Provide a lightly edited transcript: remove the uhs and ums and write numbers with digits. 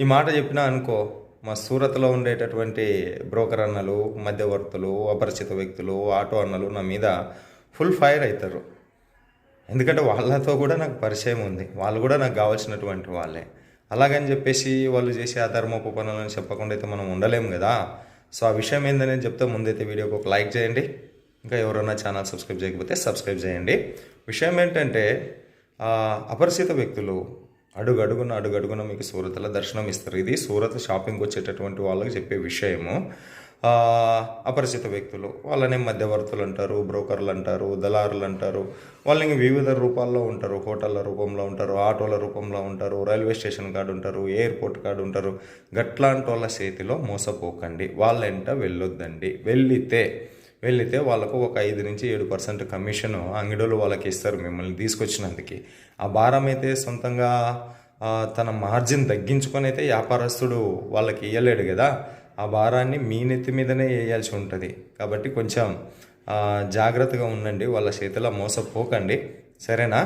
ఈ మాట చెప్పినా అనుకో, మా సూరత్‌లో ఉండేటటువంటి బ్రోకర్ అన్నలు, మధ్యవర్తులు, అపరిచిత వ్యక్తులు, ఆటో అన్నలు నా మీద ఫుల్ ఫైర్ అవుతారు. ఎందుకంటే వాళ్ళతో కూడా నాకు పరిచయం ఉంది. వాళ్ళు కూడా నాకు కావాల్సినటువంటి వాళ్ళే. అలాగని చెప్పేసి వాళ్ళు చేసే అధర్మపు పనులను చెప్పకుండా అయితే మనం ఉండలేము కదా. సో ఆ విషయం ఏందనేది చెప్తే ముందైతే వీడియోకి ఒక లైక్ చేయండి. ఇంకా ఎవరైనా ఛానల్ సబ్స్క్రైబ్ చేయకపోతే సబ్స్క్రైబ్ చేయండి. విషయం ఏంటంటే అపరిచిత వ్యక్తులు అడుగడుగున మీకు సూరత్లో దర్శనం ఇస్తారు. ఇది సూరత్ షాపింగ్కి వచ్చేటటువంటి వాళ్ళకి చెప్పే విషయము. అపరిచిత వ్యక్తులు వాళ్ళనే మధ్యవర్తులు అంటారు, బ్రోకర్లు అంటారు, దళారులు అంటారు. వాళ్ళు ఇంక వివిధ రూపాల్లో ఉంటారు. హోటళ్ళ రూపంలో ఉంటారు, ఆటోల రూపంలో ఉంటారు, రైల్వే స్టేషన్ కాడ ఉంటారు, ఎయిర్పోర్ట్ కాడ ఉంటారు. గట్లాంటి వాళ్ళ చేతిలో మోసపోకండి. వాళ్ళెంట వెళ్ళొద్దండి. వెళ్ళితే వాళ్ళకు ఒక 5-7% కమిషన్ అంగడిలో వాళ్ళకి ఇస్తారు మిమ్మల్ని తీసుకొచ్చినందుకు. ఆ భారం అయితే సొంతంగా తన మార్జిన్ తగ్గించుకొని అయితే వ్యాపారస్తుడు వాళ్ళకి ఇవ్వలేడు కదా. ఆ భారాన్ని మీ నెత్తి మీదనే వేయాల్సి ఉంటుంది. కాబట్టి కొంచెం జాగ్రత్తగా ఉండండి. వాళ్ళ చేతిలో మోసపోకండి. సరేనా?